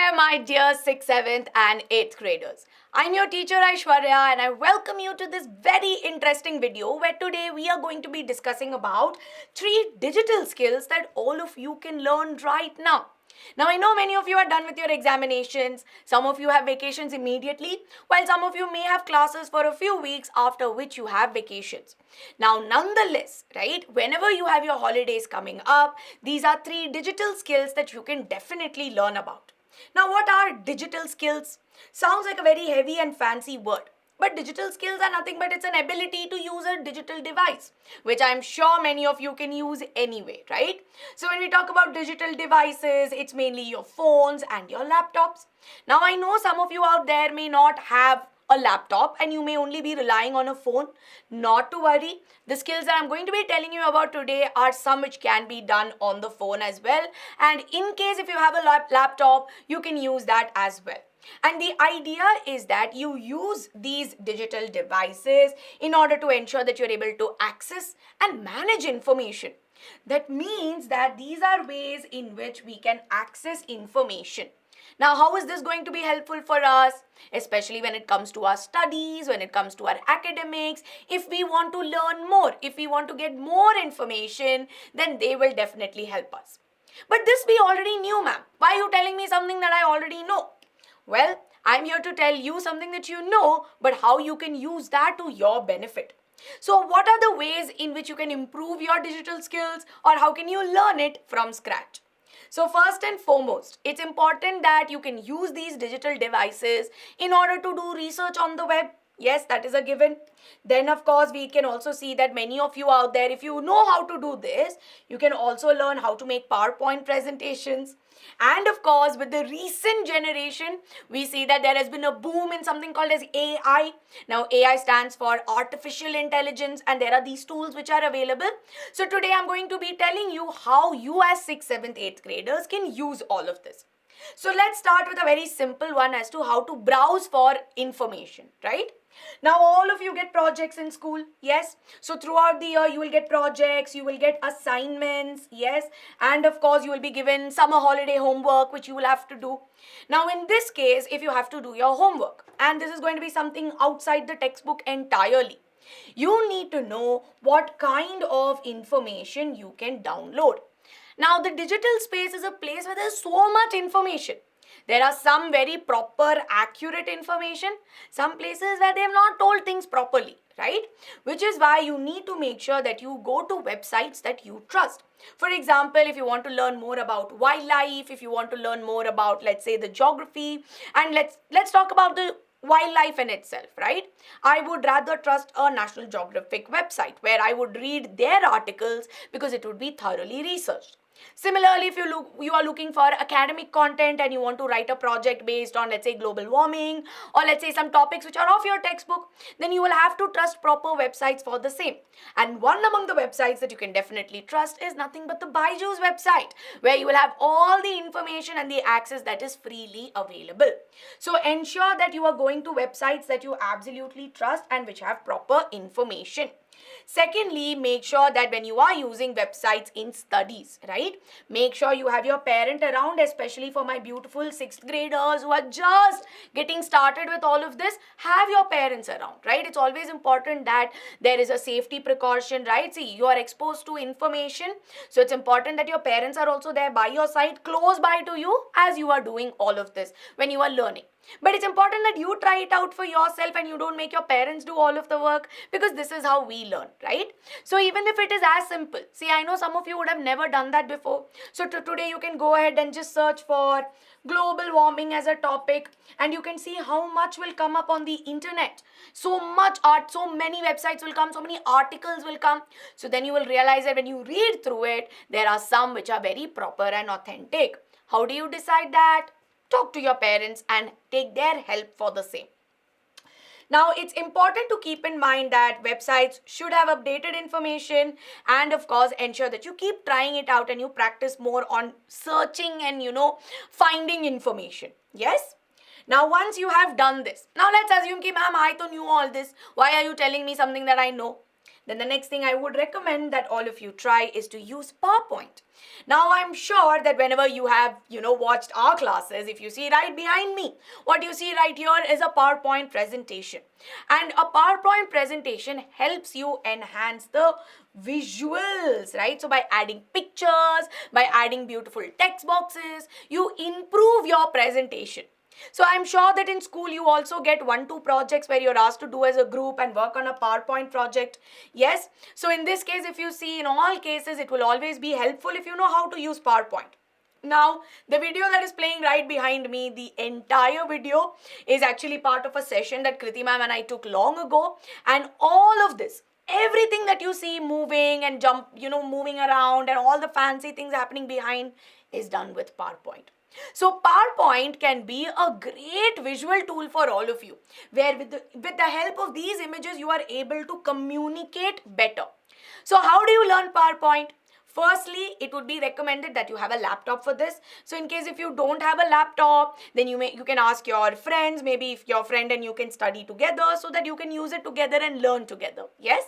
there, my dear 6th, 7th, and 8th graders. I'm your teacher Aishwarya, and I welcome you to this very interesting video where today we are going to be discussing about 3 digital skills that all of you can learn right now. Now, I know many of you are done with your examinations, some of you have vacations immediately, while some of you may have classes for a few weeks after which you have vacations. Now, nonetheless, right, whenever you have your holidays coming up, these are 3 digital skills that you can definitely learn about. Now, what are digital skills? Sounds like a very heavy and fancy word. But digital skills are nothing but it's an ability to use a digital device, which I'm sure many of you can use anyway, right? So when we talk about digital devices, it's mainly your phones and your laptops. Now I know some of you out there may not have a laptop and you may only be relying on a phone. Not to worry, the skills that I'm going to be telling you about today are some which can be done on the phone as well. And in case if you have a laptop, you can use that as well. And the idea is that you use these digital devices in order to ensure that you're able to access and manage information. That means that these are ways in which we can access information. Now, how is this going to be helpful for us? Especially when it comes to our studies, when it comes to our academics. If we want to learn more, if we want to get more information, then they will definitely help us. But this we already knew, ma'am. Why are you telling me something that I already know? Well, I'm here to tell you something that you know, but how you can use that to your benefit. So what are the ways in which you can improve your digital skills, or how can you learn it from scratch? So first and foremost, it's important that you can use these digital devices in order to do research on the web. Yes, that is a given. Then of course, we can also see that many of you out there, if you know how to do this, you can also learn how to make PowerPoint presentations. And of course, with the recent generation, we see that there has been a boom in something called as AI. Now, AI stands for artificial intelligence, and there are these tools which are available. So today I'm going to be telling you how you as 6th, 7th, 8th graders can use all of this. So let's start with a very simple one as to how to browse for information, right? Now all of you get projects in school, yes? So throughout the year you will get projects, you will get assignments, yes? And of course you will be given summer holiday homework which you will have to do. Now in this case, if you have to do your homework, and this is going to be something outside the textbook entirely, you need to know what kind of information you can download. Now the digital space is a place where there's so much information. There are some very proper, accurate information, some places where they have not told things properly, right? Which is why you need to make sure that you go to websites that you trust. For example, if you want to learn more about wildlife, if you want to learn more about, let's say, the geography, and let's talk about the wildlife in itself, right? I would rather trust a National Geographic website where I would read their articles because it would be thoroughly researched. Similarly, if you are looking for academic content and you want to write a project based on, let's say, global warming, or let's say some topics which are off your textbook, then you will have to trust proper websites for the same. And one among the websites that you can definitely trust is nothing but the BYJU'S website, where you will have all the information and the access that is freely available. So ensure that you are going to websites that you absolutely trust and which have proper information. Secondly, make sure that when you are using websites in studies, right, make sure you have your parent around, especially for my beautiful 6th graders who are just getting started with all of this. Have your parents around, right? It's always important that there is a safety precaution, right? See, you are exposed to information, so it's important that your parents are also there by your side, close by to you as you are doing all of this when you are learning. But it's important that you try it out for yourself and you don't make your parents do all of the work, because this is how we learn, right? So even if it is as simple, see, I know some of you would have never done that before. So today you can go ahead and just search for global warming as a topic, and you can see how much will come up on the internet. So much art, so many websites will come, so many articles will come. So then you will realize that when you read through it, there are some which are very proper and authentic. How do you decide that? Talk to your parents and take their help for the same. Now, it's important to keep in mind that websites should have updated information, and of course ensure that you keep trying it out and you practice more on searching and finding information. Yes? Now, once you have done this, now let's assume ki ma'am, I to knew all this. Why are you telling me something that I know? then the next thing I would recommend that all of you try is to use PowerPoint. Now I'm sure that whenever you have, watched our classes, if you see right behind me, what you see right here is a PowerPoint presentation. And a PowerPoint presentation helps you enhance the visuals, right? So by adding pictures, by adding beautiful text boxes, you improve your presentation. So I'm sure that in school you also get 1-2 projects where you're asked to do as a group and work on a PowerPoint project. Yes. So in this case, if you see, in all cases, it will always be helpful if you know how to use PowerPoint. Now, the video that is playing right behind me, the entire video is actually part of a session that Kriti ma'am and I took long ago. And all of this, everything that you see moving and moving around and all the fancy things happening behind is done with PowerPoint. So PowerPoint can be a great visual tool for all of you, where with the help of these images, you are able to communicate better. So how do you learn PowerPoint? Firstly, it would be recommended that you have a laptop for this. So in case if you don't have a laptop, then you can ask your friends, maybe if your friend and you can study together so that you can use it together and learn together. Yes?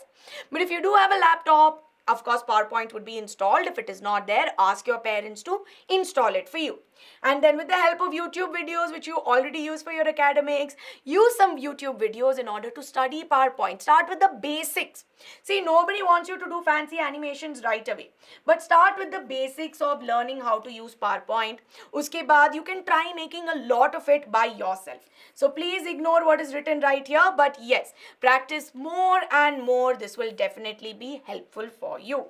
But if you do have a laptop, of course, PowerPoint would be installed. If it is not there, ask your parents to install it for you. And then with the help of YouTube videos, which you already use for your academics, use some YouTube videos in order to study PowerPoint. Start with the basics. See, nobody wants you to do fancy animations right away. But start with the basics of learning how to use PowerPoint. Uske baad, you can try making a lot of it by yourself. So please ignore what is written right here. But yes, practice more and more. This will definitely be helpful for you.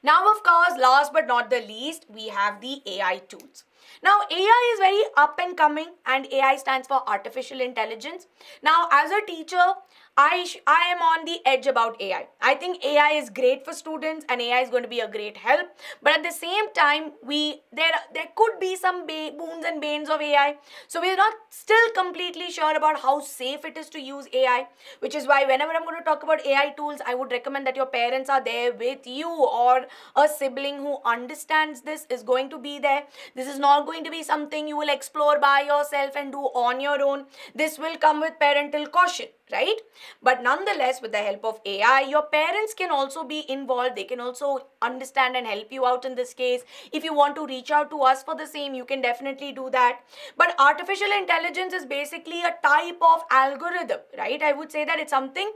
Now, of course, last but not the least, we have the AI tools. Now, AI is very up and coming, and AI stands for artificial intelligence. Now, as a teacher, I am on the edge about AI. I think AI is great for students and AI is going to be a great help. But at the same time, there could be some boons and banes of AI. So we're not still completely sure about how safe it is to use AI, which is why whenever I'm going to talk about AI tools, I would recommend that your parents are there with you, or a sibling who understands this is going to be there. This is not going to be something you will explore by yourself and do on your own. This will come with parental caution, right? But nonetheless, with the help of AI, your parents can also be involved. They can also understand and help you out in this case. If you want to reach out to us for the same, you can definitely do that. But artificial intelligence is basically a type of algorithm, right? I would say that it's something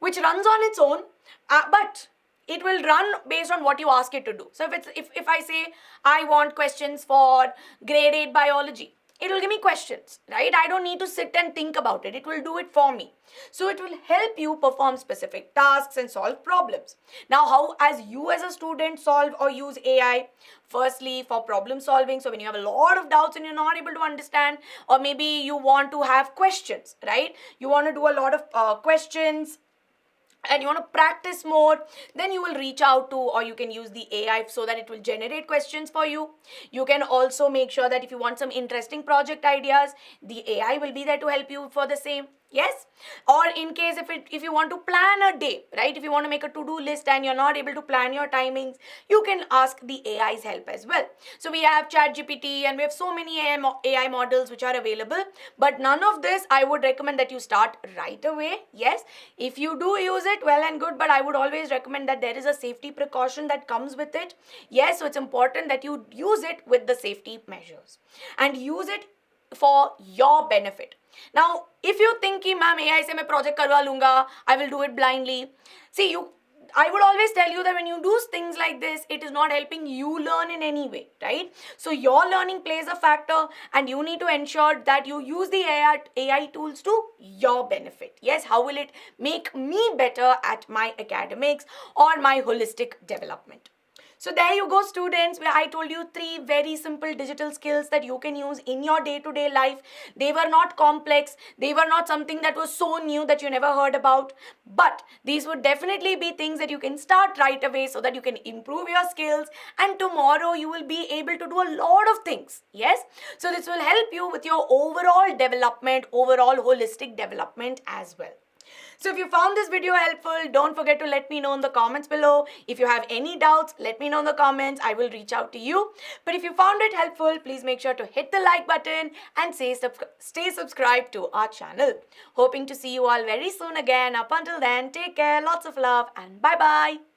which runs on its own, but it will run based on what you ask it to do. So if I say I want questions for grade 8 biology, it will give me questions, right? I don't need to sit and think about it. It will do it for me. So it will help you perform specific tasks and solve problems. Now, how as a student solve or use AI? Firstly, for problem solving. So when you have a lot of doubts and you're not able to understand, or maybe you want to have questions, right? You want to do a lot of questions and you want to practice more, then you will reach out to, or you can use the AI so that it will generate questions for you. You can also make sure that if you want some interesting project ideas, the AI will be there to help you for the same. Yes? Or in case if you want to plan a day, right? If you want to make a to-do list and you're not able to plan your timings, you can ask the AI's help as well. So we have ChatGPT and we have so many AI models which are available. But none of this, I would recommend that you start right away. Yes? If you do use it, well and good, but I would always recommend that there is a safety precaution that comes with it. Yes, so it's important that you use it with the safety measures and use it for your benefit. Now, if you think कि ma'am AI से मैं project करवा लूँगा, I will do it blindly. See, I would always tell you that when you do things like this, it is not helping you learn in any way, right? So your learning plays a factor and you need to ensure that you use the AI tools to your benefit. Yes, how will it make me better at my academics or my holistic development? So there you go, students, where I told you 3 very simple digital skills that you can use in your day-to-day life. They were not complex. They were not something that was so new that you never heard about. But these would definitely be things that you can start right away so that you can improve your skills. And tomorrow you will be able to do a lot of things. Yes? So this will help you with your overall development, overall holistic development as well. So if you found this video helpful, don't forget to let me know in the comments below. If you have any doubts, let me know in the comments. I will reach out to you. But if you found it helpful, please make sure to hit the like button and stay subscribed to our channel. Hoping to see you all very soon again. Up until then, take care, lots of love, and bye-bye.